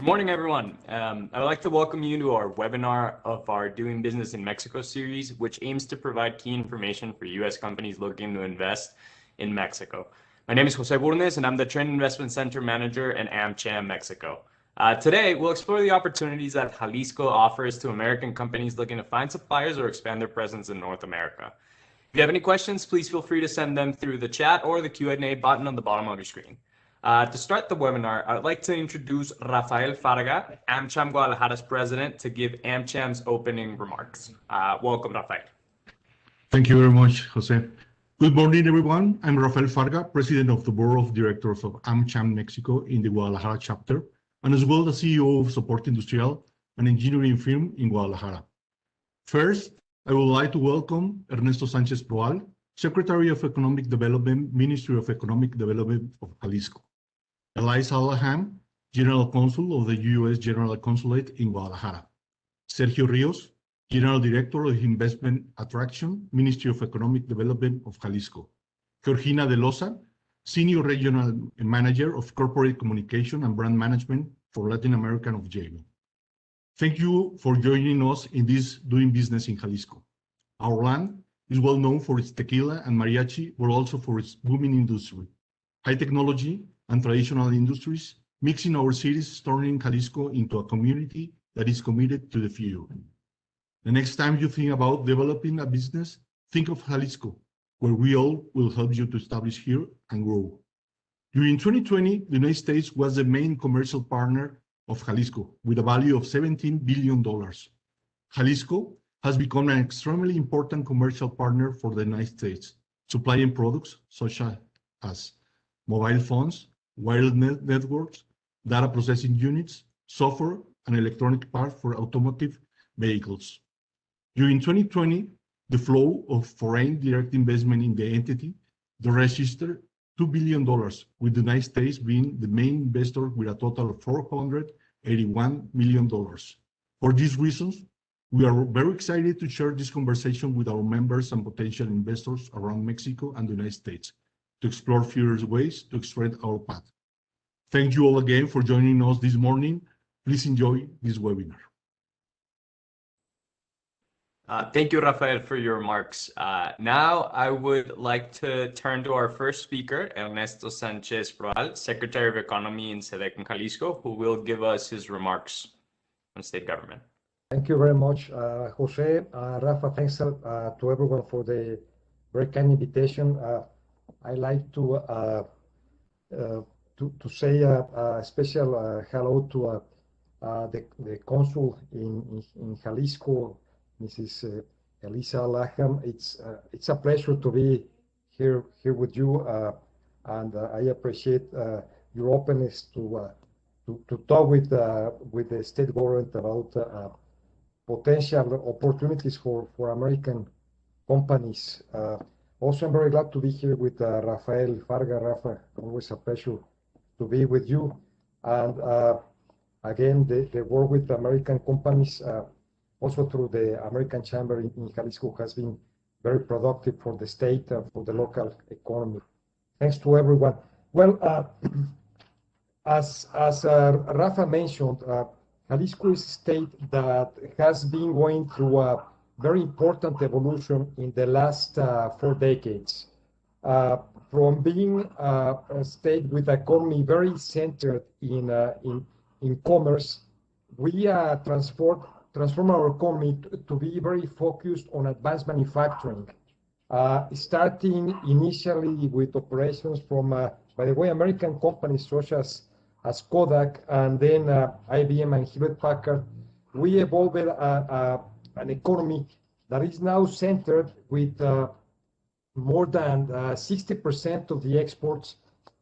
Good morning, everyone. I'd like to welcome you to our webinar of our Doing Business in Mexico series, which aims to provide key information for U.S. companies looking to invest in Mexico. My name is Jose Burnes, and I'm the Trend Investment Center Manager at AmCham Mexico. Today, we'll explore the opportunities that Jalisco offers to American companies looking to find suppliers or expand their presence in North America. If you have any questions, please feel free to send them through the chat or the Q&A button on the bottom of your screen. To start the webinar, I would like to introduce Rafael Farga, AmCham Guadalajara's president, to give AmCham's opening remarks. Welcome, Rafael. Thank you very much, Jose. Good morning, everyone. I'm Rafael Farga, president of the board of directors of AmCham Mexico in the Guadalajara chapter, and as well the CEO of Support Industrial, an engineering firm in Guadalajara. First, I would like to welcome Ernesto Sanchez Proal, Secretary of Economic Development, Ministry of Economic Development of Jalisco. Eliza Alaham, General Consul of the U.S. General Consulate in Guadalajara. Sergio Rios, General Director of Investment Attraction, Ministry of Economic Development of Jalisco. Georgina De Loza, Senior Regional Manager of Corporate Communication and Brand Management for Latin America of JAMO. Thank you for joining us in this Doing Business in Jalisco. Our land is well known for its tequila and mariachi, but also for its booming industry, high technology and traditional industries, mixing our cities, turning Jalisco into a community that is committed to the future. The next time you think about developing a business, think of Jalisco, where we all will help you to establish here and grow. During 2020, the United States was the main commercial partner of Jalisco with a value of $17 billion. Jalisco has become an extremely important commercial partner for the United States, supplying products such as mobile phones, wireless networks, data processing units, software, and electronic parts for automotive vehicles. During 2020, the flow of foreign direct investment in the entity registered $2 billion, with the United States being the main investor with a total of $481 million. For these reasons, we are very excited to share this conversation with our members and potential investors around Mexico and the United States to explore future ways to expand our path. Thank you all again for joining us this morning. Please enjoy this webinar. Thank you, Rafael, for your remarks. Now, I would like to turn to our first speaker, Ernesto Sanchez Proal, Secretary of Economy in SEDEC in Jalisco, who will give us his remarks on state government. Thank you very much, Jose. Rafa, thanks to everyone for the very kind invitation. I'd like to say a special hello to the consul in Jalisco, Mrs. Eliza Alaham. It's a pleasure to be here with you, and I appreciate your openness to talk with the state government about potential opportunities for American companies. Also, I'm very glad to be here with Rafael Farga. Rafa, always a pleasure to be with you. And again, the work with American companies, also through the American Chamber in Jalisco, has been very productive for the state and for the local economy. Thanks to everyone. Well, as Rafa mentioned, Jalisco is a state that has been going through a very important evolution in the last 4 decades. From being a state with an economy very centered in commerce, we transform our economy to be very focused on advanced manufacturing, starting initially with operations from, by the way, American companies such as Kodak, and then IBM and Hewlett-Packard. We evolved an economy that is now centered with more than 60% of the exports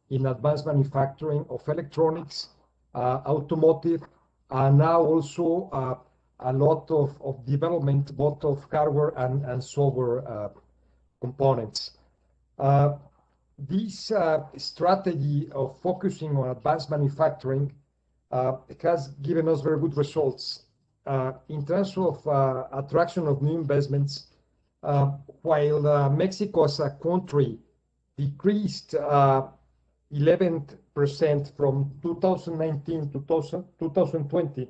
in advanced manufacturing of electronics, automotive, and now also a lot of development, both of hardware and software components. This strategy of focusing on advanced manufacturing has given us very good results. In terms of attraction of new investments, while Mexico as a country decreased 11% from 2019 to 2020,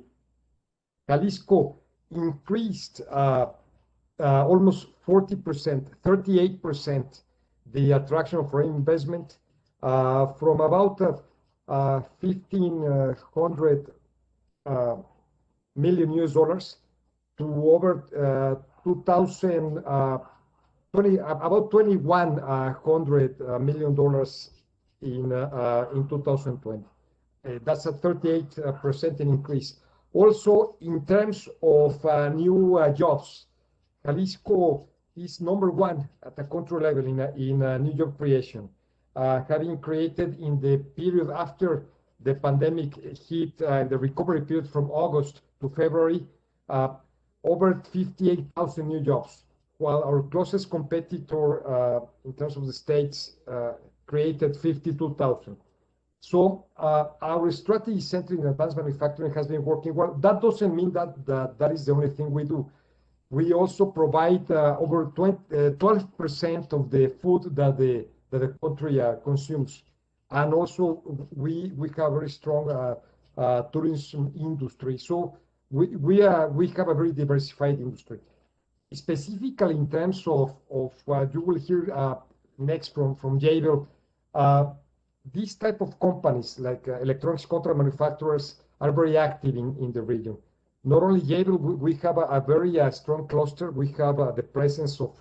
Jalisco increased almost 40%, 38% the attraction of foreign investment from about 1,500 million US dollars to over 2,000, about 2,100 million dollars in 2020. That's a 38% increase. Also, in terms of new jobs, Jalisco is number one at the country level in new job creation, having created in the period after the pandemic hit, the recovery period from August to February, over 58,000 new jobs, while our closest competitor in terms of the states created 52,000. So our strategy centered in advanced manufacturing has been working well. That doesn't mean that is the only thing we do. We also provide over 12% of the food that the country consumes. And also we have a very strong tourism industry. So we have a very diversified industry. Specifically in terms of what you will hear next from Jabil, these type of companies like electronics contract manufacturers are very active in the region. Not only Jabil, we have a very strong cluster. We have the presence of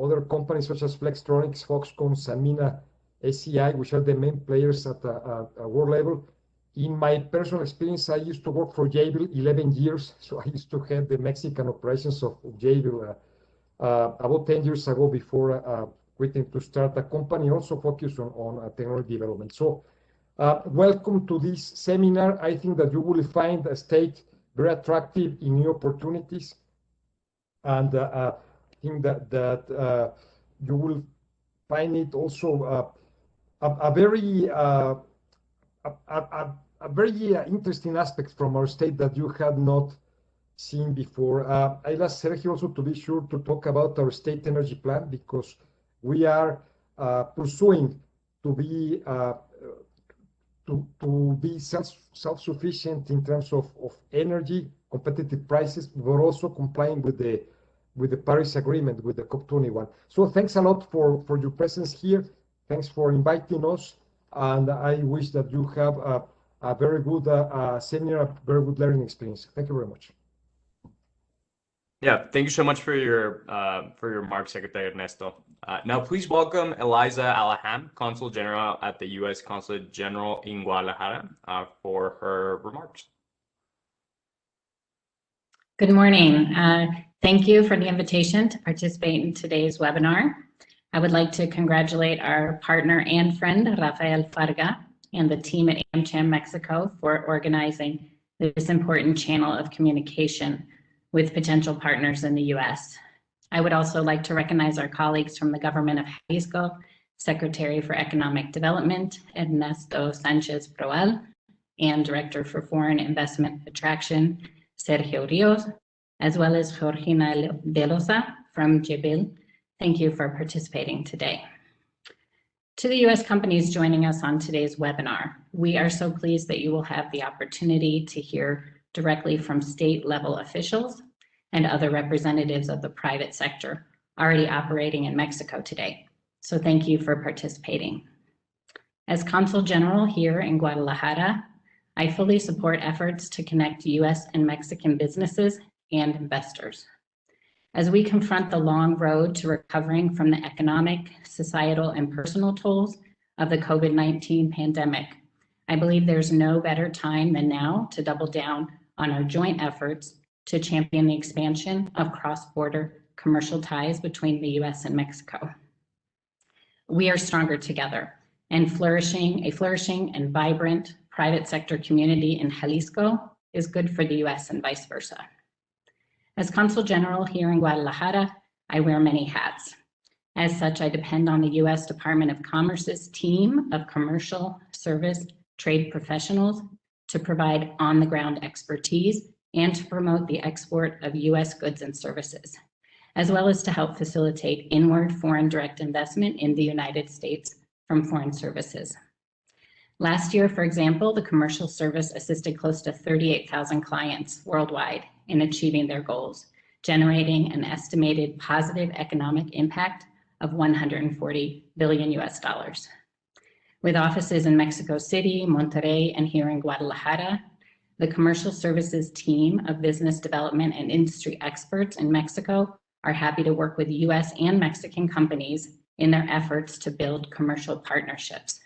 other companies such as Flextronics, Foxconn, Sanmina, SCI, which are the main players at a world level. In my personal experience, I used to work for Jabil 11 years, so I used to head the Mexican operations of Jabil about 10 years ago before quitting to start a company also focused on technology development. So welcome to this seminar. I think that you will find a state very attractive in new opportunities, and I think that you will find it also a very interesting aspect from our state that you have not seen before. I'll ask Sergio also to be sure to talk about our state energy plan, because we are pursuing to be self-sufficient in terms of energy, competitive prices, but also complying with the Paris Agreement, with the COP21. So thanks a lot for your presence here. Thanks for inviting us, and I wish that you have a very good seminar, a very good learning experience. Thank you very much. Yeah, thank you so much for your remarks, Secretary Ernesto. Now, please welcome Eliza Alaham, Consul General at the U.S. Consulate General in Guadalajara, for her remarks. Good morning. Thank you for the invitation to participate in today's webinar. I would like to congratulate our partner and friend, Rafael Farga, and the team at AmCham Mexico for organizing this important channel of communication with potential partners in the U.S. I would also like to recognize our colleagues from the government of Jalisco, Secretary for Economic Development, Ernesto Sanchez Proal, and Director for Foreign Investment Attraction, Sergio Rios, as well as Georgina De Losa from Jabil. Thank you for participating today. To the U.S. companies joining us on today's webinar, we are so pleased that you will have the opportunity to hear directly from state-level officials and other representatives of the private sector already operating in Mexico today. So thank you for participating. As Consul General here in Guadalajara, I fully support efforts to connect U.S. and Mexican businesses and investors. As we confront the long road to recovering from the economic, societal, and personal tolls of the COVID-19 pandemic, I believe there's no better time than now to double down on our joint efforts to champion the expansion of cross-border commercial ties between the U.S. and Mexico. We are stronger together, and a flourishing and vibrant private sector community in Jalisco is good for the U.S. and vice versa. As Consul General here in Guadalajara, I wear many hats. As such, I depend on the U.S. Department of Commerce's team of commercial, service, trade professionals to provide on-the-ground expertise and to promote the export of U.S. goods and services, as well as to help facilitate inward foreign direct investment in the United States from foreign services. Last year, for example, the commercial service assisted close to 38,000 clients worldwide in achieving their goals, generating an estimated positive economic impact of 140 billion US dollars. With offices in Mexico City, Monterrey, and here in Guadalajara, the commercial services team of business development and industry experts in Mexico are happy to work with US and Mexican companies in their efforts to build commercial partnerships.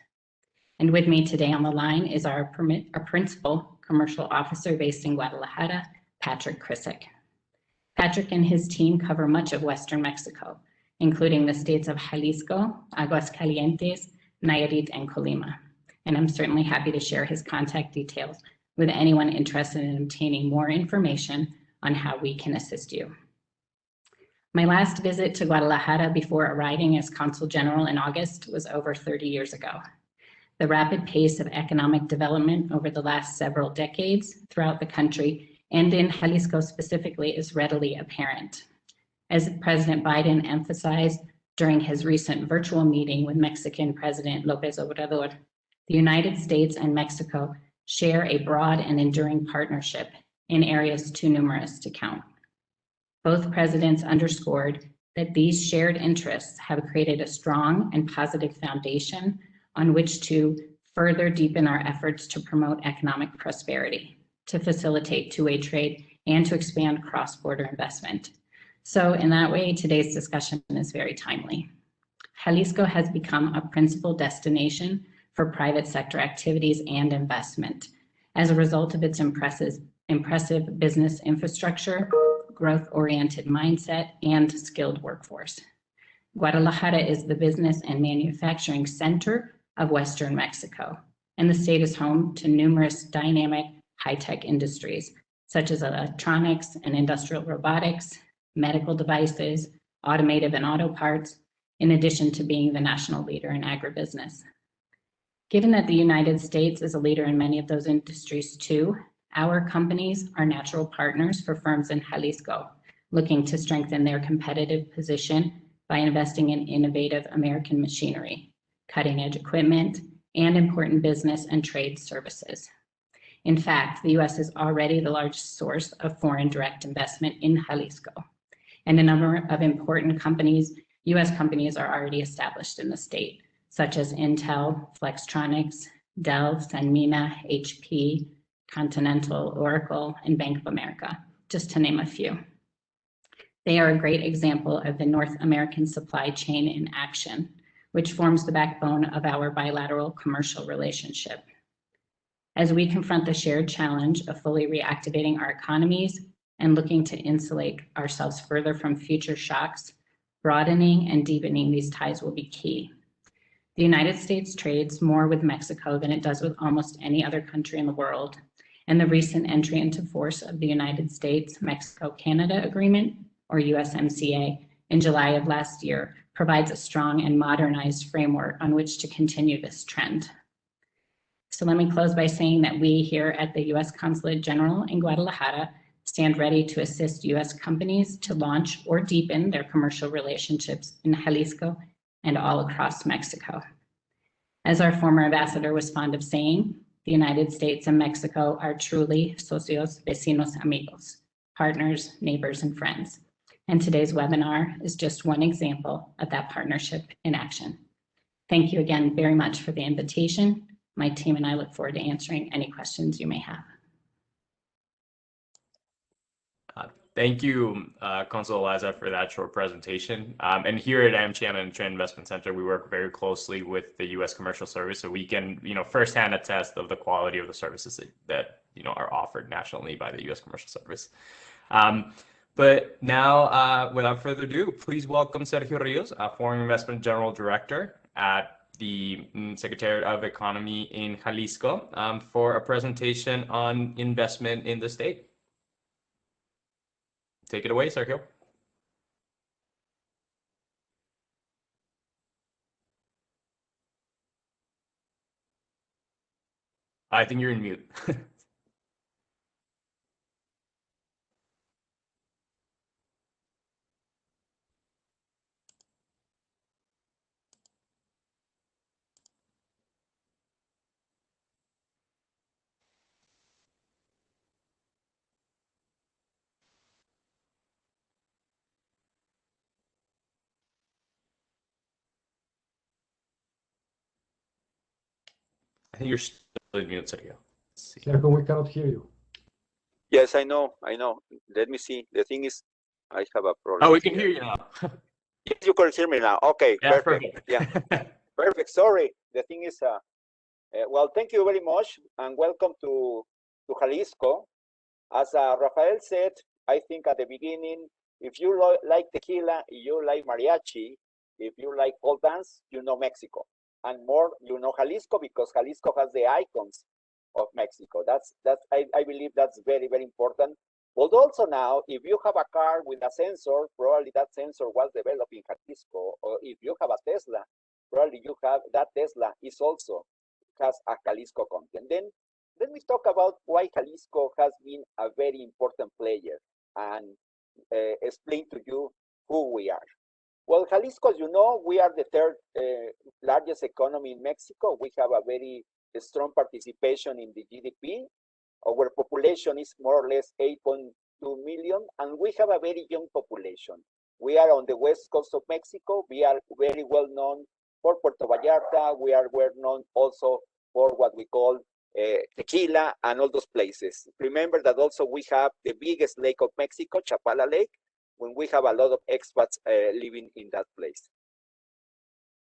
And with me today on the line is our principal commercial officer based in Guadalajara, Patrick Krissick. Patrick and his team cover much of Western Mexico, including the states of Jalisco, Aguascalientes, Nayarit, and Colima. And I'm certainly happy to share his contact details with anyone interested in obtaining more information on how we can assist you. My last visit to Guadalajara before arriving as Consul General in August was over 30 years ago. The rapid pace of economic development over the last several decades throughout the country and in Jalisco specifically is readily apparent. As President Biden emphasized during his recent virtual meeting with Mexican President López Obrador, the United States and Mexico share a broad and enduring partnership in areas too numerous to count. Both presidents underscored that these shared interests have created a strong and positive foundation on which to further deepen our efforts to promote economic prosperity, to facilitate two-way trade, and to expand cross-border investment. So in that way, today's discussion is very timely. Jalisco has become a principal destination for private sector activities and investment as a result of its impressive business infrastructure, growth-oriented mindset, and skilled workforce. Guadalajara is the business and manufacturing center of Western Mexico, and the state is home to numerous dynamic high-tech industries, such as electronics and industrial robotics, medical devices, automotive and auto parts, in addition to being the national leader in agribusiness. Given that the United States is a leader in many of those industries too, our companies are natural partners for firms in Jalisco, looking to strengthen their competitive position by investing in innovative American machinery, cutting-edge equipment, and important business and trade services. In fact, the US is already the largest source of foreign direct investment in Jalisco, and a number of important companies, US companies, are already established in the state, such as Intel, Flextronics, Dell, Sanmina, HP, Continental, Oracle, and Bank of America, just to name a few. They are a great example of the North American supply chain in action, which forms the backbone of our bilateral commercial relationship. As we confront the shared challenge of fully reactivating our economies and looking to insulate ourselves further from future shocks, broadening and deepening these ties will be key. The United States trades more with Mexico than it does with almost any other country in the world, and the recent entry into force of the United States-Mexico-Canada Agreement, or USMCA, in July of last year provides a strong and modernized framework on which to continue this trend. So let me close by saying that we here at the US Consulate General in Guadalajara stand ready to assist US companies to launch or deepen their commercial relationships in Jalisco and all across Mexico. As our former ambassador was fond of saying, the United States and Mexico are truly socios, vecinos, amigos, partners, neighbors, and friends. And today's webinar is just one example of that partnership in action. Thank you again very much for the invitation. My team and I look forward to answering any questions you may have. Thank you, Consul Eliza, for that short presentation. And here at AmCham and Trade Investment Center, we work very closely with the U.S. Commercial Service, so we can, firsthand attest of the quality of the services that are offered nationally by the U.S. Commercial Service. But now, without further ado, please welcome Sergio Rios, Foreign Investment General Director at the Secretariat of Economy in Jalisco, for a presentation on investment in the state. Take it away, Sergio. I think you're in mute. You're still in mute, Sergio. Let's see. Sergio, we cannot hear you. Yes, I know. Let me see. The thing is, I have a problem. Oh, we can hear you now. Yes, you can hear me now. Okay, Yeah, perfect. Yeah, perfect. Sorry. The thing is, well, thank you very much and welcome to Jalisco. As Rafael said, I think at the beginning, if you like tequila, you like mariachi, if you like pole dance, you know Mexico. And more, you know Jalisco because Jalisco has the icons of Mexico. I believe that's very, very important. But also now, if you have a car with a sensor, probably that sensor was developed in Jalisco. Or if you have a Tesla, probably you have that Tesla is also has a Jalisco content. Then let me talk about why Jalisco has been a very important player and explain to you who we are. Well, Jalisco, as you know, we are the third largest economy in Mexico. We have a very strong participation in the GDP. Our population is more or less 8.2 million, and we have a very young population. We are on the west coast of Mexico. We are very well known for Puerto Vallarta. We are well known also for what we call tequila and all those places. Remember that also we have the biggest lake of Mexico, Chapala Lake, when we have a lot of expats living in that place.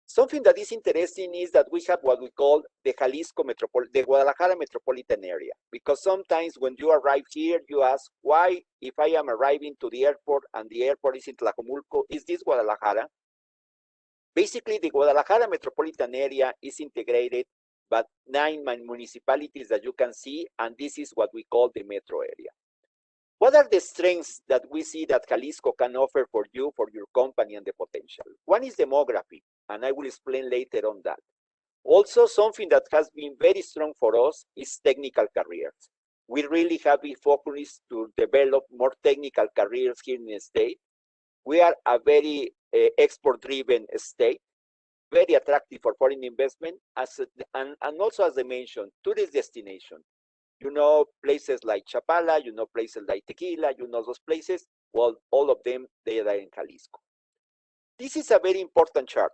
Something that is interesting is that we have what we call the the Guadalajara metropolitan area, because sometimes when you arrive here, you ask why, if I am arriving to the airport and the airport is in Tlajomulco, is this Guadalajara? Basically, the Guadalajara metropolitan area is integrated, but 9 municipalities that you can see, and this is what we call the metro area. What are the strengths that we see that Jalisco can offer for you, for your company, and the potential? One is demography, and I will explain later on that. Also, something that has been very strong for us is technical careers. We really have been focused to develop more technical careers here in the state. We are a very export-driven state, very attractive for foreign investment, and also, as I mentioned, tourist destination. You know places like Chapala, you know places like Tequila, you know those places. Well, all of them, they are in Jalisco. This is a very important chart.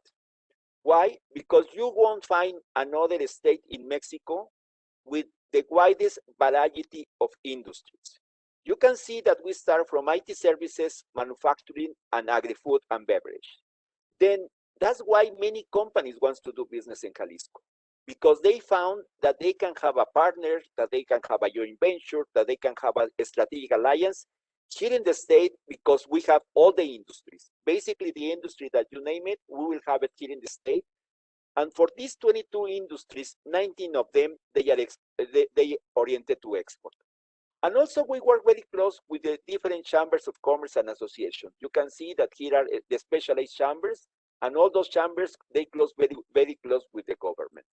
Why? Because you won't find another state in Mexico with the widest variety of industries. You can see that we start from IT services, manufacturing, and agri-food and beverage. Then that's why many companies want to do business in Jalisco, because they found that they can have a partner, that they can have a joint venture, that they can have a strategic alliance here in the state, because we have all the industries. Basically, the industry that you name it, we will have it here in the state. And for these 22 industries, 19 of them, they are oriented to export. And also, we work very close with the different chambers of commerce and association. You can see that here are the specialized chambers, and all those chambers, they close very, very close with the government.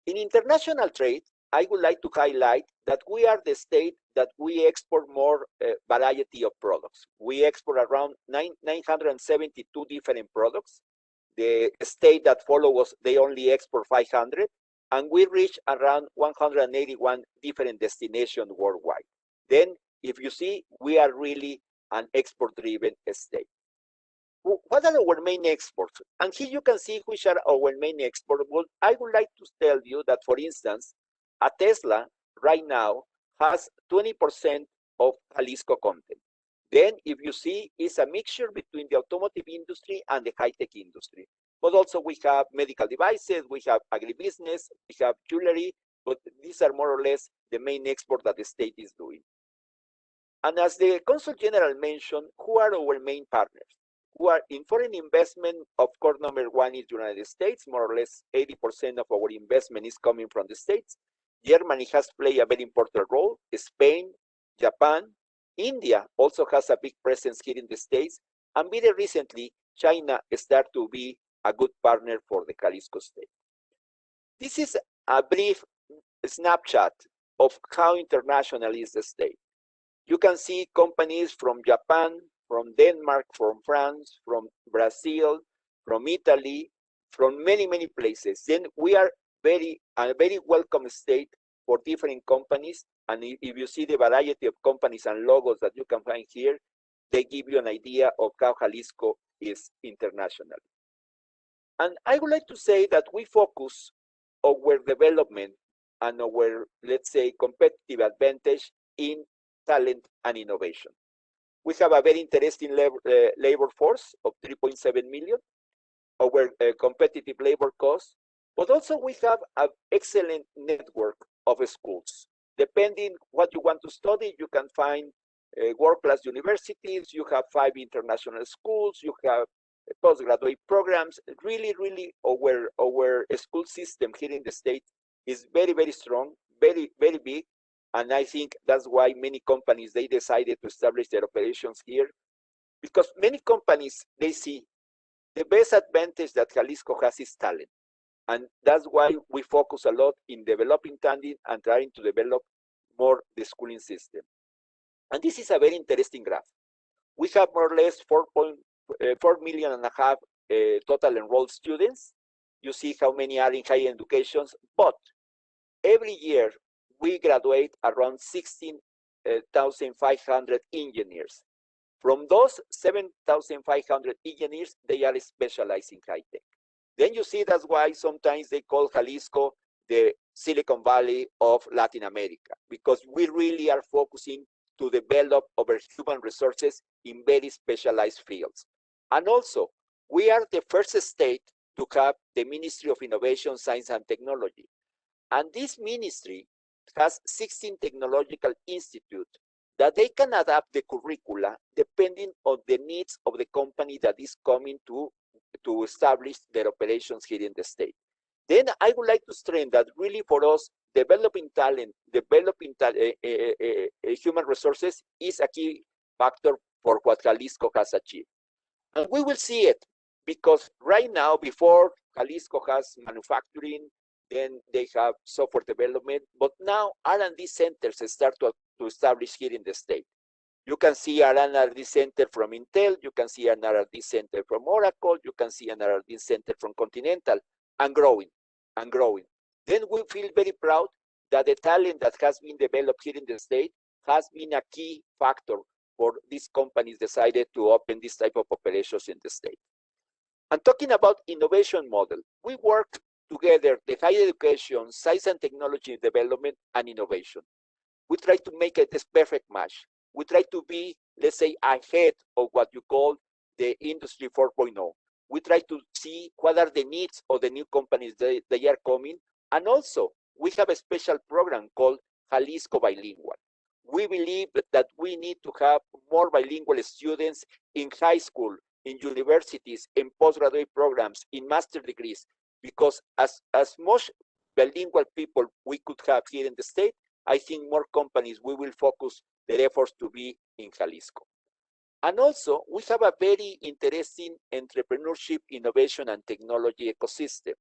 In international trade, I would like to highlight that we are the state that we export more variety of products. We export around 972 different products. The state that follows us, they only export 500, and we reach around 181 different destinations worldwide. Then, if you see, we are really an export-driven state. What are our main exports? And here you can see which are our main exports. Well, I would like to tell you that, for instance, a Tesla right now has 20% of Jalisco content. Then, if you see, it's a mixture between the automotive industry and the high-tech industry. But also we have medical devices, we have agribusiness, we have jewelry, but these are more or less the main export that the state is doing. And as the Consul General mentioned, who are our main partners? Who are in foreign investment? Of course, number one is the United States. More or less 80% of our investment is coming from the States. Germany has played a very important role. Spain, Japan, India also has a big presence here in the States. And very recently, China started to be a good partner for the Jalisco state. This is a brief snapshot of how international is the state. You can see companies from Japan, from Denmark, from France, from Brazil, from Italy, from many, many places. Then we are a very welcome state for different companies. And if you see the variety of companies and logos that you can find here, they give you an idea of how Jalisco is international. And I would like to say that we focus our development and our, let's say, competitive advantage in talent and innovation. We have a very interesting labor force of 3.7 million, our competitive labor cost, but also we have an excellent network of schools. Depending what you want to study, you can find world-class universities, you have 5 international schools, you have postgraduate programs. Really, really, our school system here in the state is very, very strong, very, very big. And I think that's why many companies, they decided to establish their operations here, because many companies, they see the best advantage that Jalisco has is talent. And that's why we focus a lot in developing talent and trying to develop more the schooling system. And this is a very interesting graph. We have more or less 4.4 million and a half total enrolled students. You see how many are in higher educations, but every year we graduate around 16,500 engineers. From those 7,500 engineers, they are specialized in high tech. Then you see that's why sometimes they call Jalisco the Silicon Valley of Latin America, because we really are focusing to develop our human resources in very specialized fields. And also, we are the first state to have the Ministry of Innovation, Science, and Technology. And this ministry has 16 technological institutes that they can adapt the curricula depending on the needs of the company that is coming to establish their operations here in the state. Then I would like to stress that really for us, developing talent, human resources is a key factor for what Jalisco has achieved. And we will see it, because right now, before Jalisco has manufacturing, then they have software development, but now R&D centers start to establish here in the state. You can see an R&D center from Intel, you can see an R&D center from Oracle, you can see an R&D center from Continental, and growing, and growing. Then we feel very proud that the talent that has been developed here in the state has been a key factor for these companies decided to open this type of operations in the state. And talking about innovation model, we work together, the higher education, science and technology development, and innovation. We try to make it this perfect match. We try to be, let's say, ahead of what you call the industry 4.0. We try to see what are the needs of the new companies that they are coming. And also, we have a special program called Jalisco Bilingual. We believe that we need to have more bilingual students in high school, in universities, in postgraduate programs, in master degrees, because as much bilingual people we could have here in the state, I think more companies, we will focus their efforts to be in Jalisco. And also, we have a very interesting entrepreneurship, innovation, and technology ecosystem.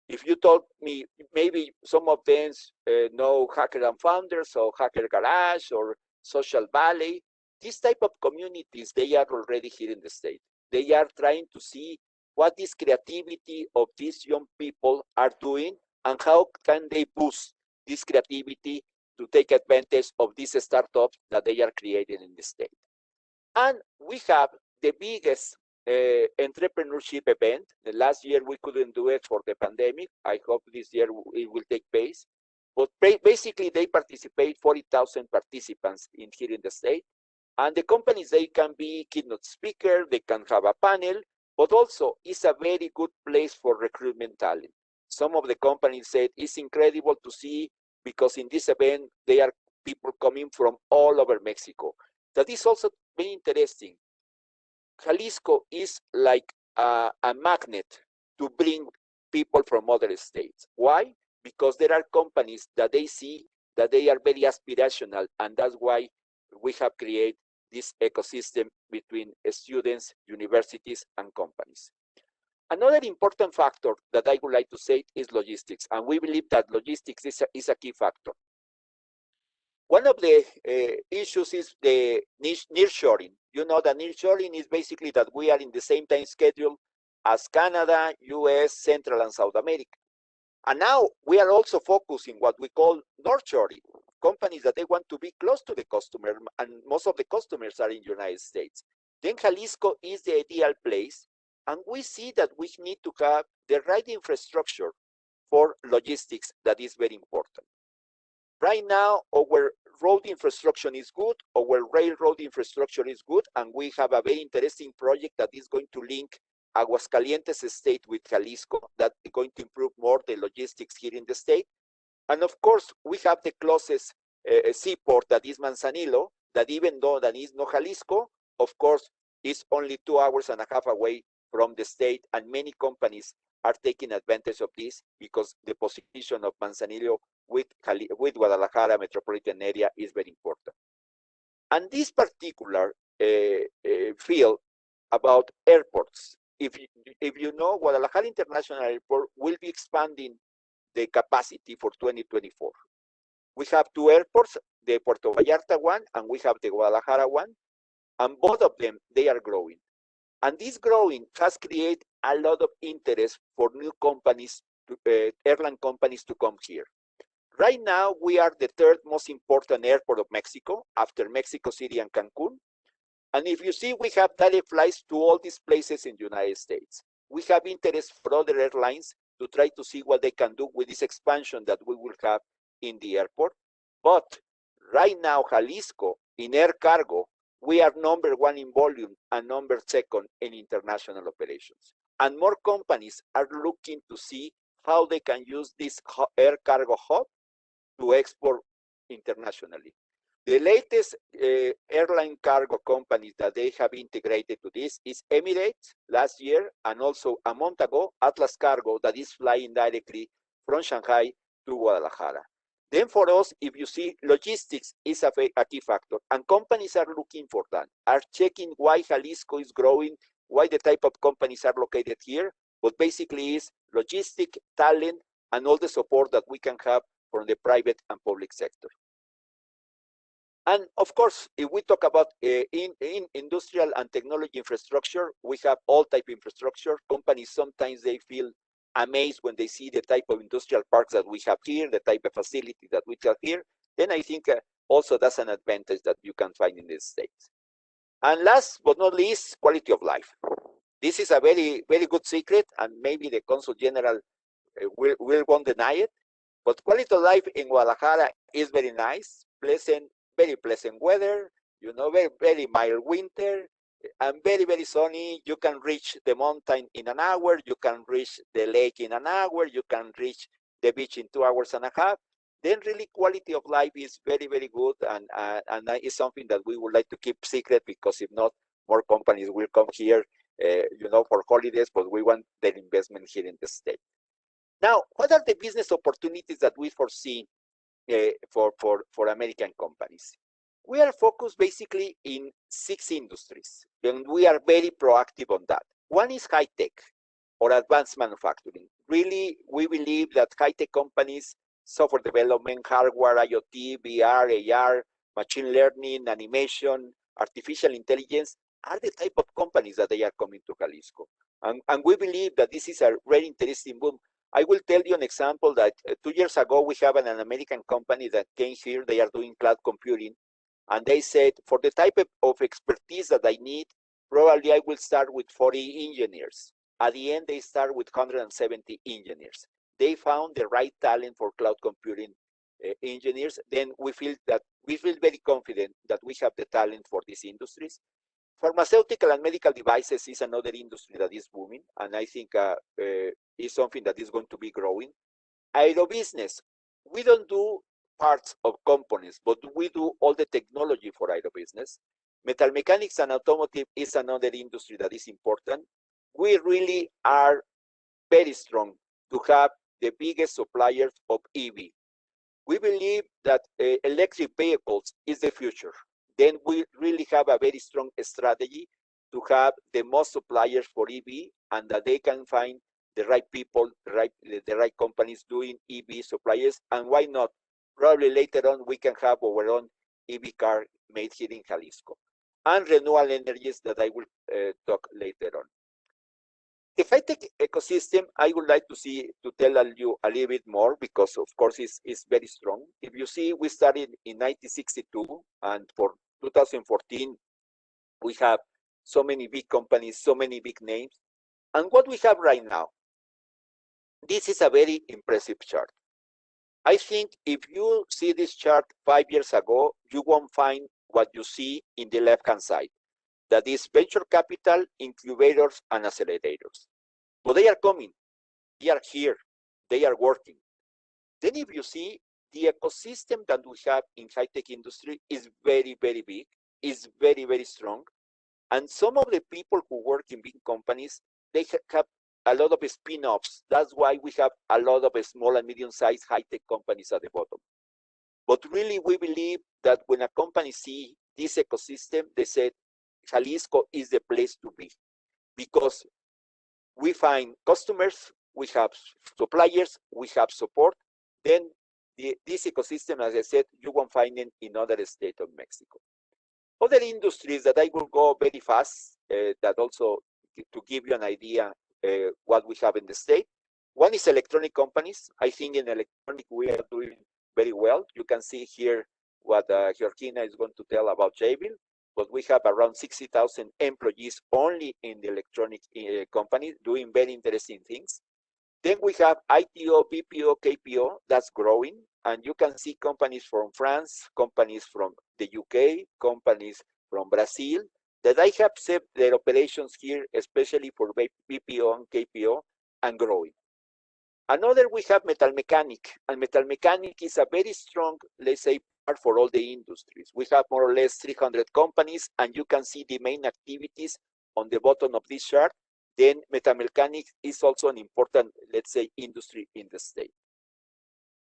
If you told me, maybe some of them know Hacker and Founders or Hacker Garage or Social Valley, these type of communities, they are already here in the state. They are trying to see what this creativity of these young people are doing and how can they boost this creativity to take advantage of these startups that they are creating in the state. And we have the biggest entrepreneurship event. The last year we couldn't do it for the pandemic. I hope this year it will take place. But basically they participate 40,000 participants here in the state. And the companies, they can be keynote speaker, they can have a panel, but also it's a very good place for recruitment talent. Some of the companies said it's incredible to see, because in this event, there are people coming from all over Mexico. That is also very interesting. Jalisco is like a magnet to bring people from other states. Why? Because there are companies that they see that they are very aspirational, and that's why we have created this ecosystem between students, universities, and companies. Another important factor that I would like to say is logistics, and we believe that logistics is a key factor. One of the issues is the nearshoring. You know that nearshoring is basically that we are in the same time schedule as Canada, US, Central, and South America. And now we are also focusing what we call north-shoring, companies that they want to be close to the customer, and most of the customers are in the United States. Then Jalisco is the ideal place, and we see that we need to have the right infrastructure for logistics that is very important. Right now, our road infrastructure is good, our railroad infrastructure is good, and we have a very interesting project that is going to link Aguascalientes state with Jalisco, that is going to improve more the logistics here in the state. And of course, we have the closest seaport, that is Manzanillo, that even though that is no Jalisco, of course, is only 2 hours and a half away from the state, and many companies are taking advantage of this because the position of Manzanillo with Guadalajara metropolitan area is very important. And this particular field about airports, if you know, Guadalajara International Airport will be expanding the capacity for 2024. We have 2 airports, the Puerto Vallarta one, and we have the Guadalajara one, and both of them, they are growing. And this growing has created a lot of interest for new companies, airline companies to come here. Right now, we are the 3rd most important airport of Mexico, after Mexico City and Cancun. And if you see, we have direct flights to all these places in the United States. We have interest for other airlines to try to see what they can do with this expansion that we will have in the airport. But right now, Jalisco, in air cargo, we are #1 in volume and #2 in international operations. And more companies are looking to see how they can use this air cargo hub to export internationally. The latest airline cargo companies that they have integrated to this is Emirates last year, and also a month ago, Atlas Cargo, that is flying directly from Shanghai to Guadalajara. Then for us, if you see, logistics is a key factor, and companies are looking for that, are checking why Jalisco is growing, why the type of companies are located here, but basically is logistic, talent, and all the support that we can have from the private and public sector. And of course, if we talk about in industrial and technology infrastructure, we have all type of infrastructure. Companies, sometimes they feel amazed when they see the type of industrial parks that we have here, the type of facility that we have here. Then I think also that's an advantage that you can find in the States. And last but not least, quality of life. This is a very, very good secret, and maybe the Consul General won't deny it. But quality of life in Guadalajara is very nice, pleasant, very pleasant weather, you know, very, very mild winter, and very, very sunny. You can reach the mountain in an hour, you can reach the lake in an hour, you can reach the beach in 2 hours and a half. Then really quality of life is very, very good, and that is something that we would like to keep secret, because if not, more companies will come here, you know, for holidays, but we want their investment here in the state. Now, what are the business opportunities that we foresee for American companies? We are focused basically in 6 industries, and we are very proactive on that. One is high tech or advanced manufacturing. Really, we believe that high tech companies, software development, hardware, IoT, VR, AR, machine learning, animation, artificial intelligence, are the type of companies that they are coming to Jalisco. And we believe that this is a very interesting boom. I will tell you an example that 2 years ago, we have an American company that came here. They are doing cloud computing. And they said, for the type of expertise that I need, probably I will start with 40 engineers. At the end, they start with 170 engineers. They found the right talent for cloud computing engineers. Then we feel very confident that we have the talent for these industries. Pharmaceutical and medical devices is another industry that is booming, and I think is something that is going to be growing. Aero business, we don't do parts of components, but we do all the technology for aero business. Metal mechanics and automotive is another industry that is important. We really are very strong to have the biggest suppliers of EV. We believe that electric vehicles is the future. Then we really have a very strong strategy to have the most suppliers for EV, and that they can find the right people, the right companies doing EV suppliers. And why not? Probably later on, we can have our own EV car made here in Jalisco. And renewable energies that I will talk later on. The high-tech ecosystem, I would like to tell you a little bit more, because of course it's very strong. If you see, we started in 1962, and for 2014, we have so many big companies, so many big names. And what we have right now, this is a very impressive chart. I think if you see this chart 5 years ago, you won't find what you see in the left-hand side. That is venture capital, incubators, and accelerators. But they are coming. They are here. They are working. Then if you see, the ecosystem that we have in high-tech industry is very, very big, is very, very strong. And some of the people who work in big companies, they have a lot of spin-offs. That's why we have a lot of small and medium-sized high-tech companies at the bottom. But really, we believe that when a company sees this ecosystem, they said, Jalisco is the place to be, because we find customers, we have suppliers, we have support. Then this ecosystem, as I said, you won't find it in other states of Mexico. Other industries that I will go very fast, that also to give you an idea what we have in the state. One is electronic companies. I think in electronic we are doing very well. You can see here what Georgina is going to tell about Jabil, but we have around 60,000 employees only in the electronic company doing very interesting things. Then we have ITO, BPO, KPO, that's growing. And you can see companies from France, companies from the UK, companies from Brazil, that I have set their operations here, especially for BPO and KPO, and growing. Another, we have metal mechanic, and metal mechanic is a very strong, let's say, part for all the industries. We have more or less 300 companies, and you can see the main activities on the bottom of this chart. Then metal mechanics is also an important, let's say, industry in the state.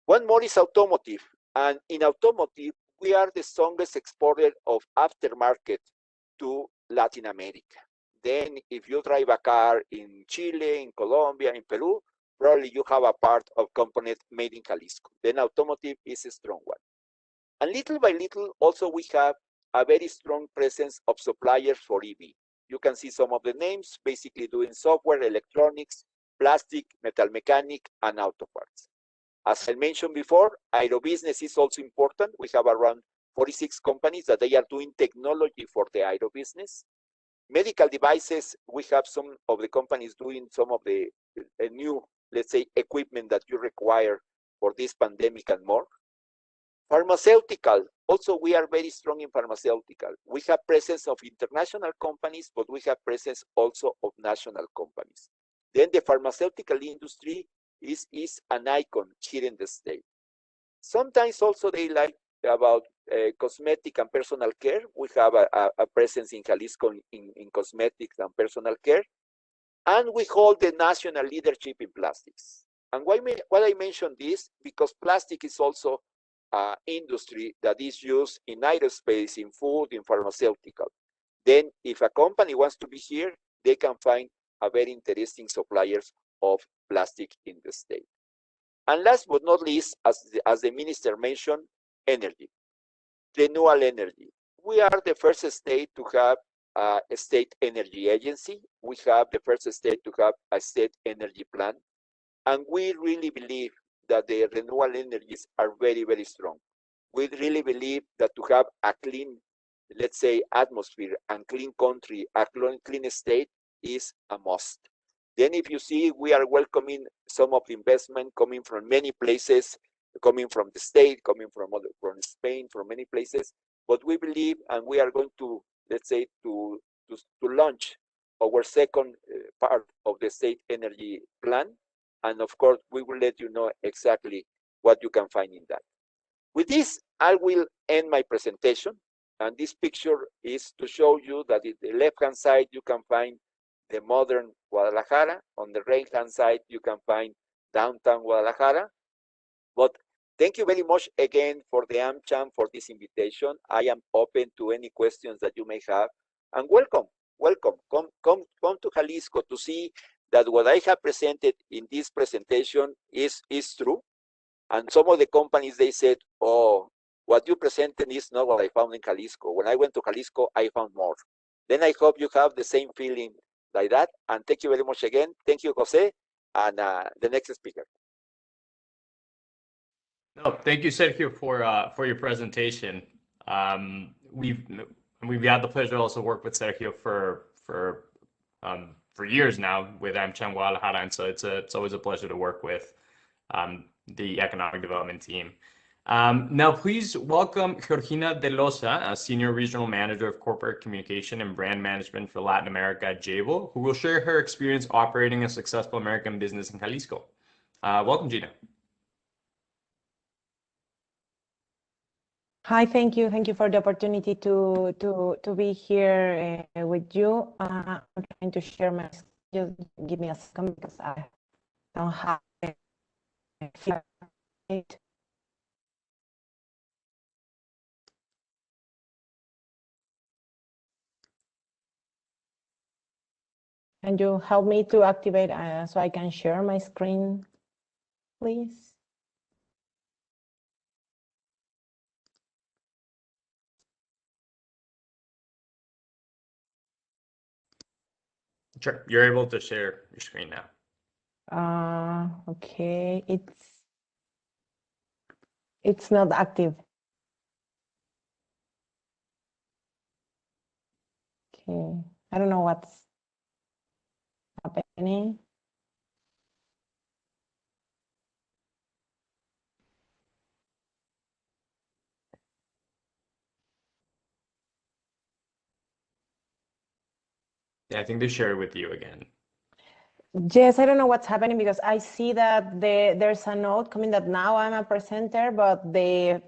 One more is automotive, and in automotive, we are the strongest exporter of aftermarket to Latin America. Then if you drive a car in Chile, in Colombia, in Peru, probably you have a part of component made in Jalisco. Then automotive is a strong one. And little by little, also we have a very strong presence of suppliers for EV. You can see some of the names, basically doing software, electronics, plastic, metal mechanic, and auto parts. As I mentioned before, aero business is also important. We have around 46 companies that they are doing technology for the aero business. Medical devices, we have some of the companies doing some of the new, let's say, equipment that you require for this pandemic and more. Pharmaceutical, also we are very strong in pharmaceutical. We have presence of international companies, but we have presence also of national companies. Then the pharmaceutical industry is an icon here in the state. Sometimes also they like about cosmetic and personal care. We have a presence in Jalisco in cosmetics and personal care. And we hold the national leadership in plastics. And why I mention this? Because plastic is also an industry that is used in aerospace, in food, in pharmaceutical. Then if a company wants to be here, they can find a very interesting suppliers of plastic in the state. And last but not least, as the minister mentioned, energy, renewable energy. We are the first state to have a state energy agency. We have the first state to have a state energy plan. And we really believe that the renewable energies are very, very strong. We really believe that to have a clean, let's say, atmosphere and clean country, a clean state is a must. Then if you see, we are welcoming some of the investment coming from many places, coming from the state, coming from Spain, from many places. But we believe, and we are going to, let's say, to launch our second part of the state energy plan. And of course, we will let you know exactly what you can find in that. With this, I will end my presentation. And this picture is to show you that in the left-hand side, you can find the modern Guadalajara. On the right-hand side, you can find downtown Guadalajara. But thank you very much again for the AmCham for this invitation. I am open to any questions that you may have. And welcome. Come to Jalisco to see that what I have presented in this presentation is true. And some of the companies, they said, oh, what you presented is not what I found in Jalisco. When I went to Jalisco, I found more. Then I hope you have the same feeling like that. And thank you very much again. Thank you, Jose. And the next speaker. No, thank you, Sergio, for your presentation. We've had the pleasure to also work with Sergio for for years now with AmCham Guadalajara, and so it's always a pleasure to work with the economic development team. Now, please welcome Georgina De Losa, a Senior Regional Manager of Corporate Communication and Brand Management for Latin America at Jabil, who will share her experience operating a successful American business in Jalisco. Welcome, Gina. Hi, thank you. Thank you for the opportunity to be here with you. I'm trying to share my, just give me a second because I don't have it. Can you help me to activate so I can share my screen, please? Sure, you're able to share your screen now. Okay, it's not active. Okay, I don't know what's happening. Yeah, I think they share it with you again. Yes, I don't know what's happening because I see that there's a note coming that now I'm a presenter, but the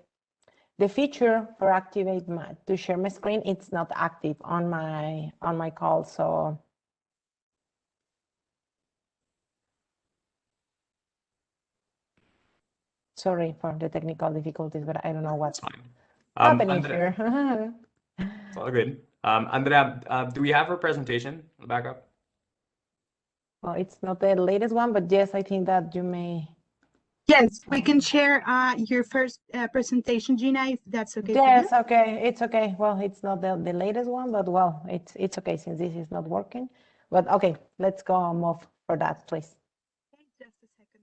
feature for activate to share my screen, it's not active on my call. So sorry for the technical difficulties, but I don't know what's happening Andrea, here. It's all good. Andrea, do we have her presentation back up? Well, it's not the latest one, but yes, I think that you may. Yes, we can share your first presentation, Gina, if that's okay. Yes, okay, it's okay. Well, it's not the latest one, but well, it's okay since this is not working. But okay, let's go move for that, please. Okay, just a second.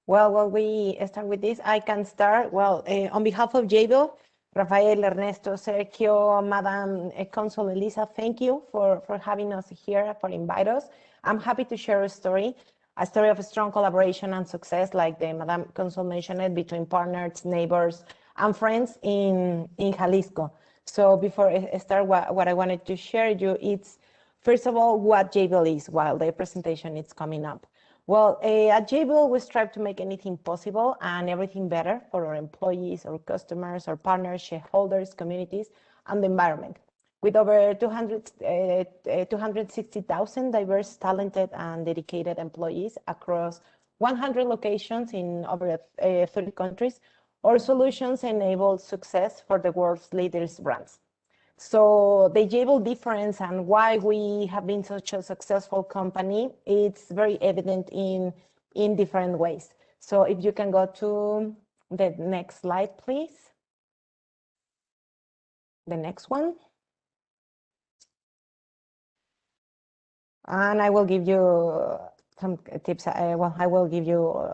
Well, while we start with this, I can start. Well, on behalf of Jabil, Rafael, Ernesto, Sergio, Madam Consul Elisa, thank you for having us here, for inviting us. I'm happy to share a story of strong collaboration and success, like the Madam Consul mentioned, between partners, neighbors, and friends in Jalisco. So before I start, what I wanted to share you, it's first of all what Jabil is, while the presentation is coming up. Well, at Jabil, we strive to make anything possible and everything better for our employees, our customers, our partners, shareholders, communities, and the environment. With over 260,000 diverse, talented, and dedicated employees across 100 locations in over 30 countries, our solutions enable success for the world's leaders brands. So the Jabil difference and why we have been such a successful company, it's very evident in different ways. So if you can go to the next slide, please. The next one. And I will give you some tips. Well, I will give you.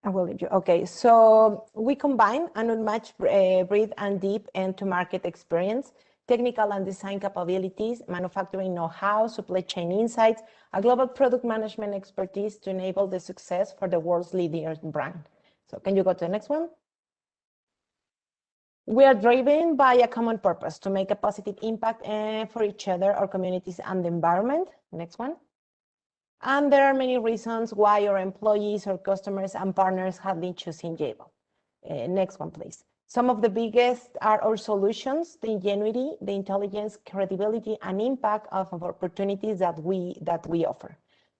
Okay, so we combine an unmatched breadth and deep end-to-market experience, technical and design capabilities, manufacturing know-how, supply chain insights, a global product management expertise to enable the success for the world's leading brand. So can you go to the next one? We are driven by a common purpose to make a positive impact for each other, our communities, and the environment. Next one. And there are many reasons why our employees, our customers, and partners have been choosing Jabil. Next one, please. Some of the biggest are our solutions, the ingenuity, the intelligence, credibility, and impact of opportunities that we offer.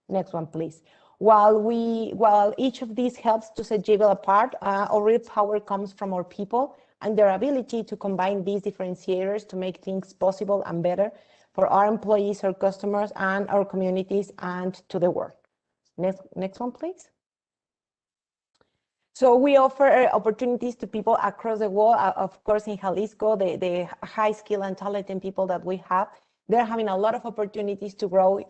Next one, please. While each of these helps to set Jabil apart, our real power comes from our people and their ability to combine these differentiators to make things possible and better for our employees, our customers, and our communities, and to the world. Next one, please. So we offer opportunities to people across the world. Of course, in Jalisco, the high skill and talented people that we have, they're having a lot of opportunities to grow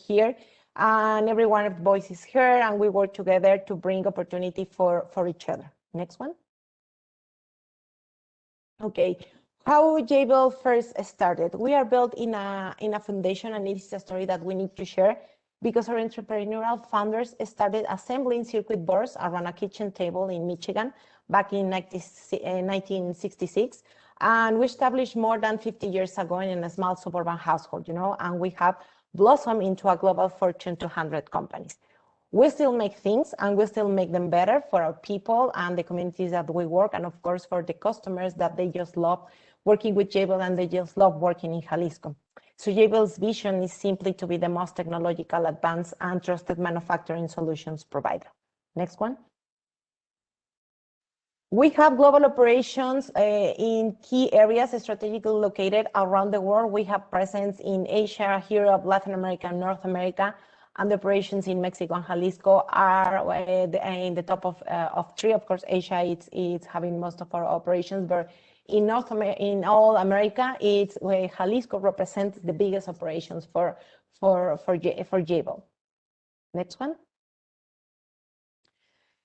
here. And everyone's voice is heard, and we work together to bring opportunity for each other. Next one. Okay, how Jabil first started. We are built in a foundation, and it is a story that we need to share because our entrepreneurial founders started assembling circuit boards around a kitchen table in Michigan back in 1966. And we established more than 50 years ago in a small suburban household, and we have blossomed into a global Fortune 200 companies. We still make things, and we still make them better for our people and the communities that we work, and of course for the customers that they just love working with Jabil and they just love working in Jalisco. So Jabil's vision is simply to be the most technological, advanced, and trusted manufacturing solutions provider. Next one. We have global operations in key areas strategically located around the world. We have presence in Asia, Europe, Latin America, North America, and the operations in Mexico and Jalisco are in the top of three. Of course, Asia it's having most of our operations, but in all America, it's where Jalisco represents the biggest operations for Jabil. Next one.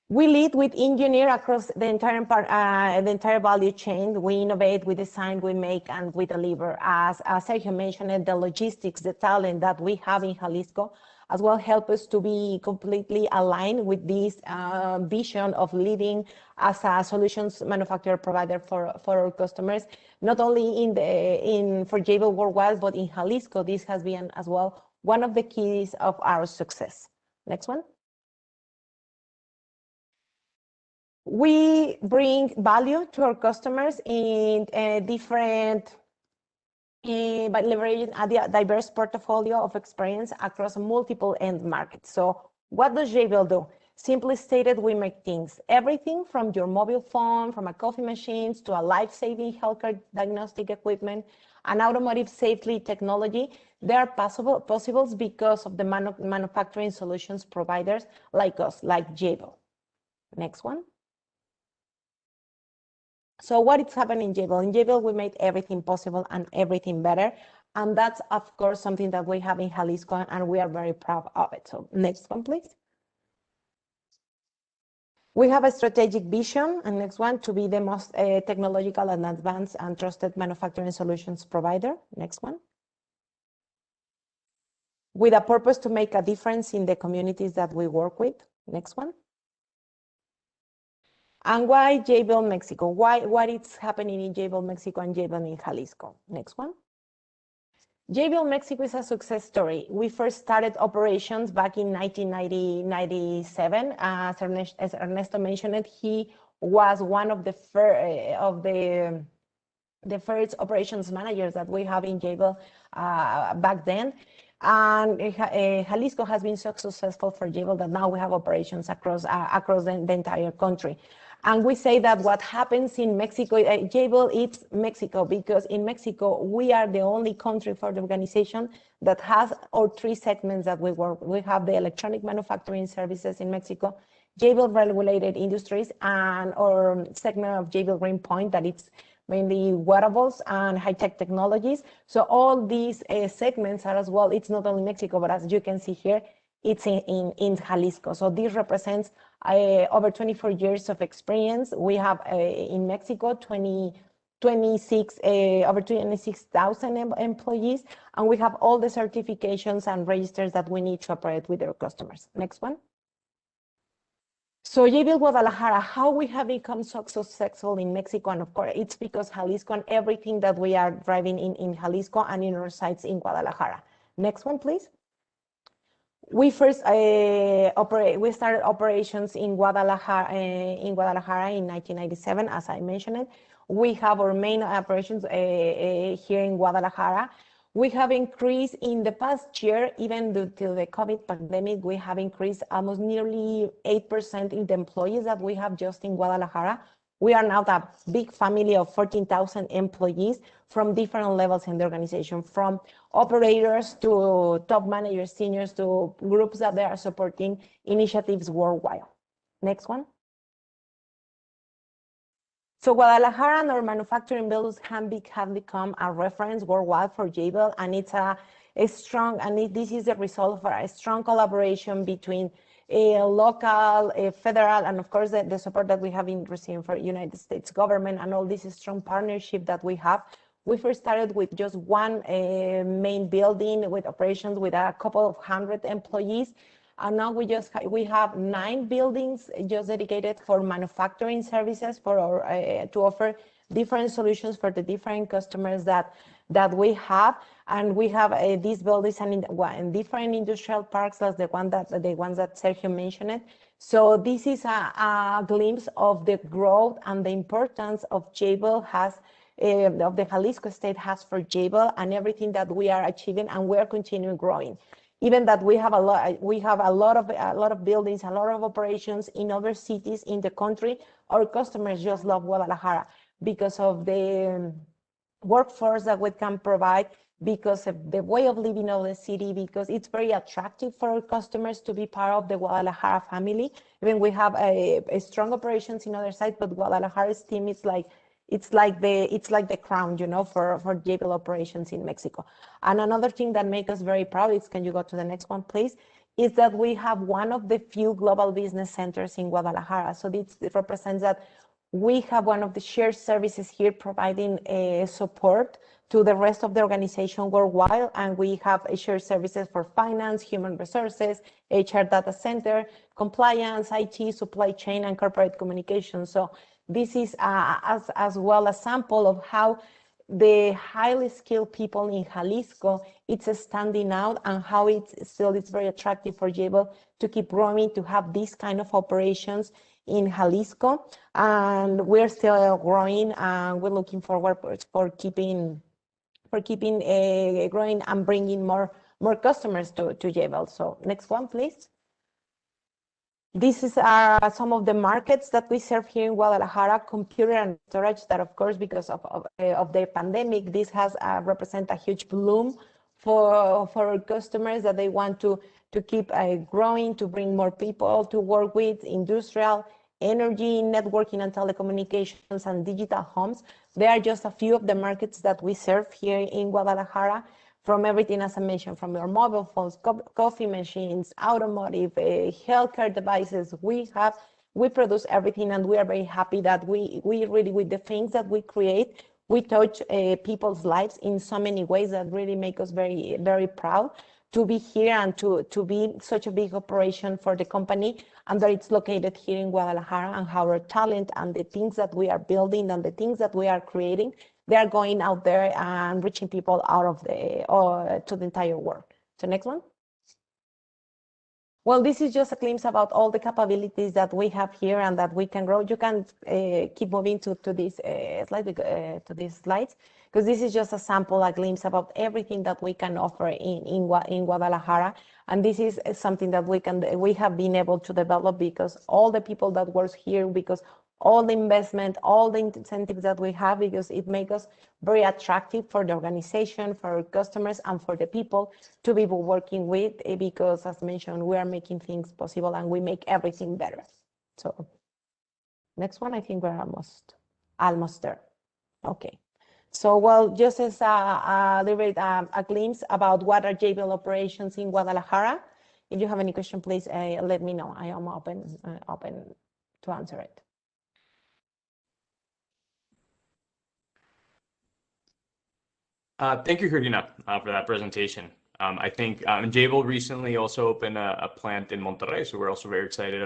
We lead with engineer across the entire value chain. We innovate, we design, we make, and we deliver. As Sergio mentioned, the logistics, the talent that we have in Jalisco as well help us to be completely aligned with this vision of leading as a solutions manufacturer provider for our customers, not only for Jabil worldwide, but in Jalisco. This has been as well one of the keys of our success. Next one. We bring value to our customers in different by leveraging a diverse portfolio of experience across multiple end markets. So what does Jabil do? Simply stated, we make things, everything from your mobile phone, from a coffee machines to a life-saving healthcare diagnostic equipment and automotive safety technology. They are possible because of the manufacturing solutions providers like us, like Jabil. Next one. So what is happening in Jabil? In Jabil, we made everything possible and everything better. And that's, of course, something that we have in Jalisco, and we are very proud of it. So next one, please. We have a strategic vision, and next one, to be the most technological and advanced and trusted manufacturing solutions provider. Next one. With a purpose to make a difference in the communities that we work with. Next one. And why Jabil Mexico? What is happening in Jabil Mexico and Jabil in Jalisco? Next one. Jabil Mexico is a success story. We first started operations back in 1997. As Ernesto mentioned, he was one of the first operations managers that we have in Jabil back then. And Jalisco has been so successful for Jabil that now we have operations across the entire country. And we say that what happens in Mexico, Jabil, it's Mexico, because in Mexico, we are the only country for the organization that has all three segments that we work. We have the electronic manufacturing services in Mexico, Jabil regulated industries, and our segment of Jabil Greenpoint, that it's mainly wearables and high-tech technologies. So all these segments are as well, it's not only Mexico, but as you can see here, it's in Jalisco. So this represents over 24 years of experience. We have in Mexico over 26,000 employees, and we have all the certifications and registers that we need to operate with our customers. Next one. So Jabil Guadalajara, how we have become so successful in Mexico, and of course it's because Jalisco and everything that we are driving in Jalisco and in our sites in Guadalajara. Next one, please. We first we started operations in Guadalajara in 1997, as I mentioned. We have our main operations here in Guadalajara. We have increased in the past year, even till the COVID pandemic, we have increased almost nearly 8% in the employees that we have just in Guadalajara. We are now a big family of 14,000 employees from different levels in the organization, from operators to top managers, seniors, to groups that they are supporting initiatives worldwide. Next one. So Guadalajara and our manufacturing buildings have become a reference worldwide for Jabil, and it's a strong, and this is the result of a strong collaboration between a local, a federal, and of course the support that we have been receiving for United States government and all this strong partnership that we have. We first started with just one main building with operations with a couple of hundred employees. And now we have 9 buildings just dedicated for manufacturing services for our to offer different solutions for the different customers that we have. And we have these buildings in different industrial parks, as the ones that Sergio mentioned. So this is a glimpse of the growth and the importance of Jabil of the Jalisco state has for Jabil and everything that we are achieving, and we are continuing growing. Even that we have a lot of buildings, a lot of operations in other cities in the country. Our customers just love Guadalajara because of the workforce that we can provide, because of the way of living of the city, because it's very attractive for our customers to be part of the Guadalajara family. Even we have a strong operations in other sites, but Guadalajara's team is like, it's like the crown, you know, for Jabil operations in Mexico. And another thing that makes us very proud is, can you go to the next one, please? Is that we have one of the few global business centers in Guadalajara. So it represents that we have one of the shared services here providing support to the rest of the organization worldwide. And we have shared services for finance, human resources, HR data center, compliance, IT, supply chain, and corporate communication. So this is as well a sample of how the highly skilled people in Jalisco, it's standing out, and how it's very attractive for Jabil to keep growing, to have these kind of operations in Jalisco. And we're still growing, and we're looking forward for keeping growing and bringing more customers to Jabil. So next one, please. This is some of the markets that we serve here in Guadalajara, computer and storage, that of course, because of the pandemic, this has represent a huge bloom for our customers that they want to keep growing, to bring more people to work with, industrial, energy, networking and telecommunications, and digital homes. There are just a few of the markets that we serve here in Guadalajara, from everything, as I mentioned, from your mobile phones, coffee machines, automotive, healthcare devices. We produce everything, and we are very happy that we really, with the things that we create, we touch people's lives in so many ways that really make us very, very proud to be here and to be such a big operation for the company, and that it's located here in Guadalajara, and how our talent and the things that we are building and the things that we are creating, they are going out there and reaching people out of to the entire world. So next one. Well, this is just a glimpse about all the capabilities that we have here and that we can grow. You can keep moving to this slide, to these slides, because this is just a sample, a glimpse about everything that we can offer in Guadalajara. And this is something that we have been able to develop because all the people that work here, because all the investment, all the incentives that we have, because it makes us very attractive for the organization, for our customers, and for the people to be working with, because as mentioned, we are making things possible and we make everything better. So next one, I think we're almost there. Okay. So, well, just as a glimpse about what are Jabil operations in Guadalajara. If you have any question, please let me know. I am open to answer it. Thank you, Karina, for that presentation. I think Jabil recently also opened a plant in Monterrey, so we're also very excited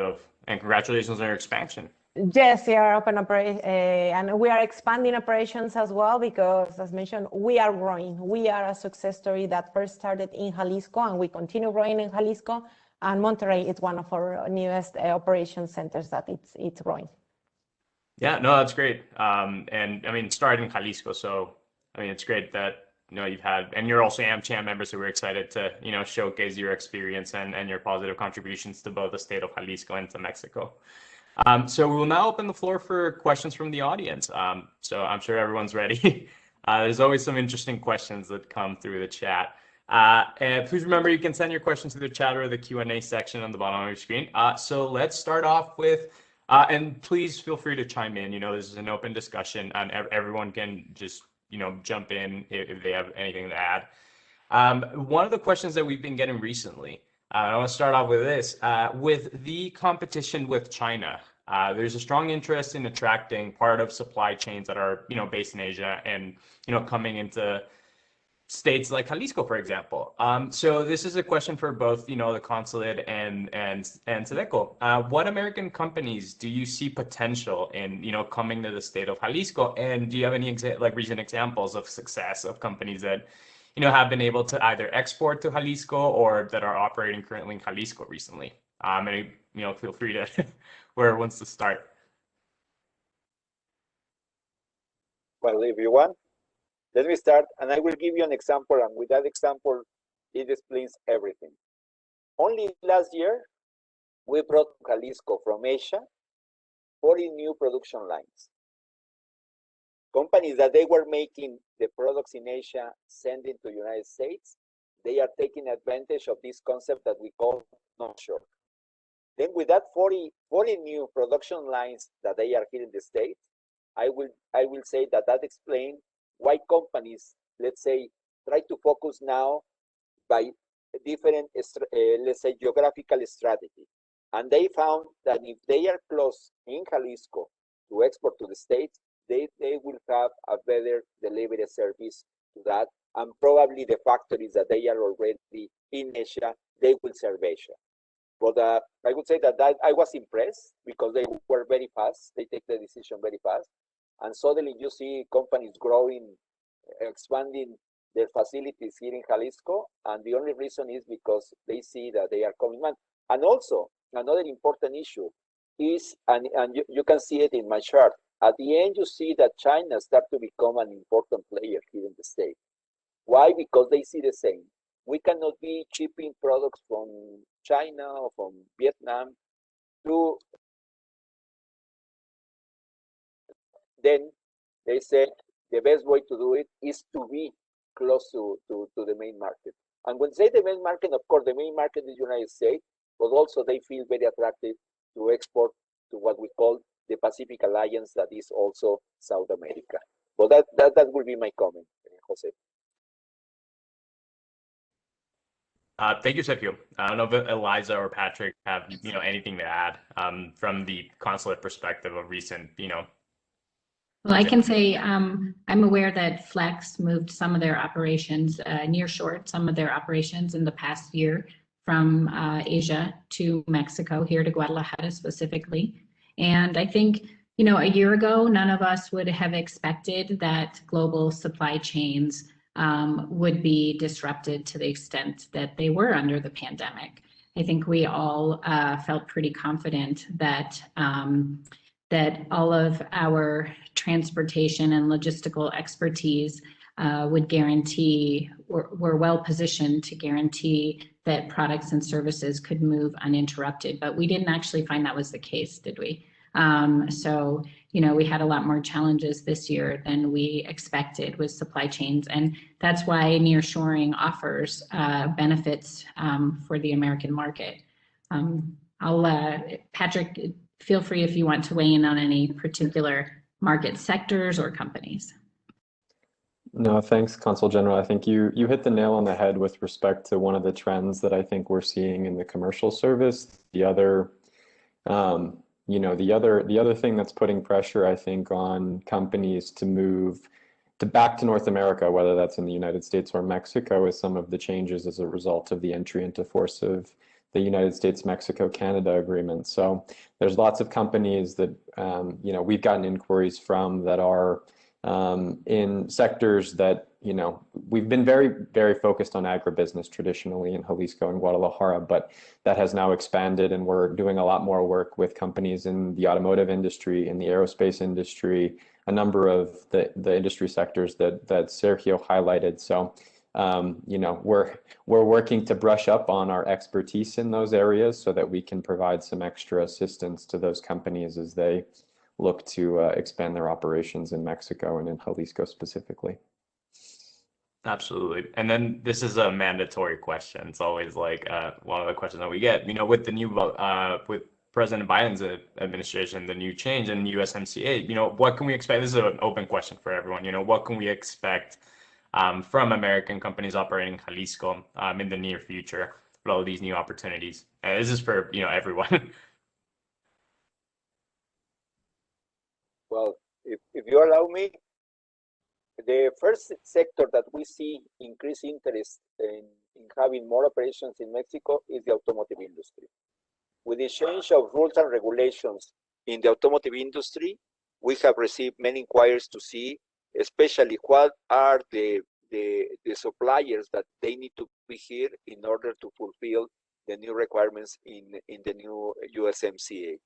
and congratulations on your expansion. Yes, we are open and we are expanding operations as well, because as mentioned, we are growing. We are a success story that first started in Jalisco, and we continue growing in Jalisco, and Monterrey is one of our newest operation centers that it's growing. Yeah, no, that's great. And I mean, started in Jalisco, so I mean, it's great that you've had, and you're also AmCham members, so we're excited to showcase your experience and your positive contributions to both the state of Jalisco and to Mexico. So we will now open the floor for questions from the audience. So I'm sure everyone's ready. There's always some interesting questions that come through the chat. And please remember, you can send your questions to the chat or the Q&A section on the bottom of your screen. So let's start off with And please feel free to chime in. This is an open discussion, and everyone can just, jump in if they have anything to add. One of the questions that we've been getting recently, I want to start off with this. With the competition with China, there's a strong interest in attracting part of supply chains that are, based in Asia and, coming into states like Jalisco, for example. So this is a question for both, the consulate and Sedeco. What American companies do you see potential in, coming to the state of Jalisco? And do you have any recent examples of success of companies that, have been able to either export to Jalisco or that are operating currently in Jalisco recently? And, feel free to whoever wants to start. Well, if you want, let me start, and I will give you an example, and with that example, it explains everything. Only last year, we brought to Jalisco from Asia 40 new production lines. Companies that they were making the products in Asia, sending to the United States, they are taking advantage of this concept that we call offshore. Then with that 40 new production lines that they are here in the States, I will say that explains why companies, let's say, try to focus now by different, let's say, geographical strategy. And they found that if they are close in Jalisco to export to the States, they will have a better delivery service to that. And probably the factories that they are already in Asia, they will serve Asia. But I would say that I was impressed because they were very fast. They take the decision very fast. And suddenly you see companies growing, expanding their facilities here in Jalisco. And the only reason is because they see that they are coming on. And also, another important issue is, and you can see it in my chart, at the end you see that China starts to become an important player here in the state. Why? Because they see the same. We cannot be shipping products from China or from Vietnam to. Then they said the best way to do it is to be close to the main market. And when they say the main market, of course, the main market is the United States, but also they feel very attractive to export to what we call the Pacific Alliance, that is also South America. But that will be my comment, Jose. Thank you, Sergio. I don't know if Eliza or Patrick have anything to add from the consulate perspective of recent Well, I can say I'm aware that Flex moved some of their operations nearshore, some of their operations in the past year from Asia to Mexico, here to Guadalajara specifically. And I think, a year ago, none of us would have expected that global supply chains would be disrupted to the extent that they were under the pandemic. I think we all felt pretty confident that that all of our transportation and logistical expertise would guarantee, we're well positioned to guarantee that products and services could move uninterrupted, but we didn't actually find that was the case, did we? So, we had a lot more challenges this year than we expected with supply chains, and that's why nearshoring offers benefits for the American market. Patrick, feel free if you want to weigh in on any particular market sectors or companies. No, thanks, Consul General. I think you hit the nail on the head with respect to one of the trends that I think we're seeing in the commercial service. The other, the other thing that's putting pressure, I think, on companies to move back to North America, whether that's in the United States or Mexico, is some of the changes as a result of the entry into force of the United States-Mexico-Canada agreement. So there's lots of companies that, we've gotten inquiries from that are in sectors that, we've been very, very focused on agribusiness traditionally in Jalisco and Guadalajara, but that has now expanded, and we're doing a lot more work with companies in the automotive industry, in the aerospace industry, a number of the industry sectors that Sergio highlighted. So, we're working to brush up on our expertise in those areas so that we can provide some extra assistance to those companies as they look to expand their operations in Mexico and in Jalisco specifically. Absolutely. And then this is a mandatory question. It's always like one of the questions that we get, with the new with President Biden's administration, the new change in USMCA, what can we expect? This is an open question for everyone. What can we expect from American companies operating in Jalisco in the near future with all these new opportunities? This is for everyone. Well, if you allow me, the first sector that we see increased interest in having more operations in Mexico is the automotive industry. With the change of rules and regulations in the automotive industry, we have received many inquiries to see, especially what are the suppliers that they need to be here in order to fulfill the new requirements in the new USMCA.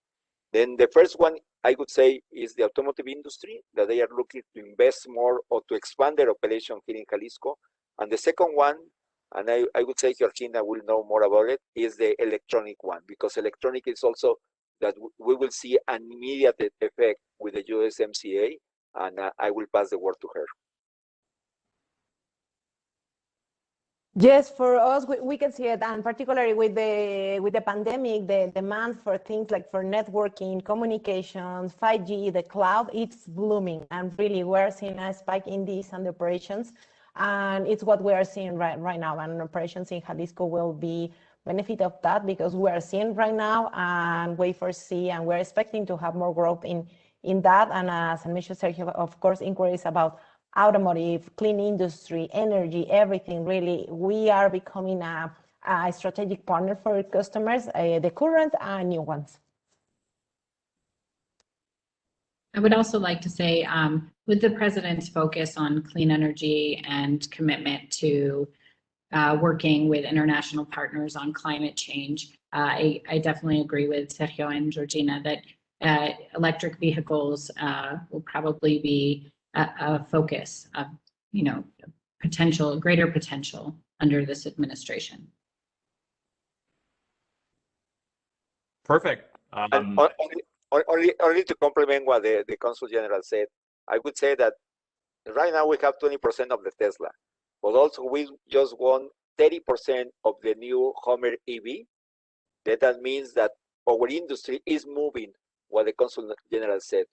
Then the first one, I would say, is the automotive industry, that they are looking to invest more or to expand their operation here in Jalisco. And the second one, and I would say Georgina will know more about it, is the electronic one, because electronic is also that we will see an immediate effect with the USMCA, and I will pass the word to her. Yes, for us, we can see it, and particularly with the pandemic, the demand for things like for networking, communications, 5G, the cloud, it's blooming, and really we're seeing a spike in these and the operations, and it's what we are seeing right now. And operations in Jalisco will be benefit of that because we are seeing right now and we foresee, and we're expecting to have more growth in that. And as I mentioned, Sergio, of course, inquiries about automotive, clean industry, energy, everything. Really, we are becoming a strategic partner for customers, the current and new ones. I would also like to say, with the president's focus on clean energy and commitment to working with international partners on climate change, I definitely agree with Sergio and Georgina that electric vehicles will probably be a focus of, greater potential under this administration. Perfect. Only to complement what the Consul General said, I would say that right now we have 20% of the Tesla, but also we just won 30% of the new Hummer EV. That means that our industry is moving what the Consul General said,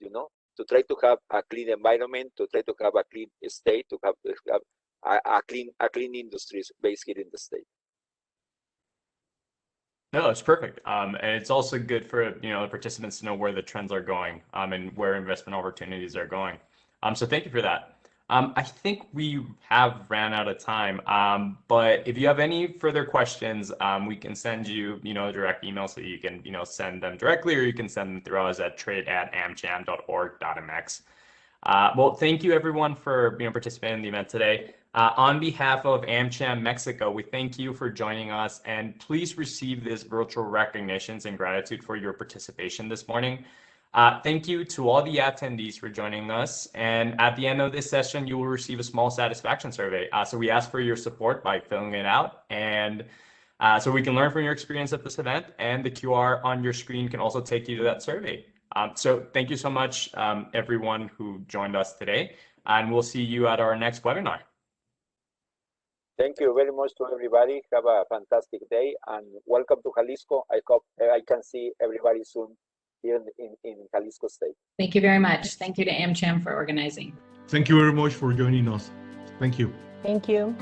to try to have a clean environment, to try to have a clean state, to have a clean industries based here in the state. No, it's perfect. And it's also good for the participants to know where the trends are going and where investment opportunities are going. So thank you for that. I think we have ran out of time, but if you have any further questions, we can send you, a direct email so you can, send them directly, or you can send them through us at trade@amcham.org.mx. Well, thank you everyone for participating in the event today. On behalf of AmCham Mexico, we thank you for joining us, and please receive this virtual recognitions and gratitude for your participation this morning. Thank you to all the attendees for joining us. And at the end of this session, you will receive a small satisfaction survey. So we ask for your support by filling it out, and so we can learn from your experience at this event. And the QR on your screen can also take you to that survey. So thank you so much, everyone who joined us today, and we'll see you at our next webinar. Thank you very much to everybody. Have a fantastic day and welcome to Jalisco. I hope I can see everybody soon here in Jalisco State. Thank you very much. Thank you to AmCham for organizing. Thank you very much for joining us. Thank you. Thank you.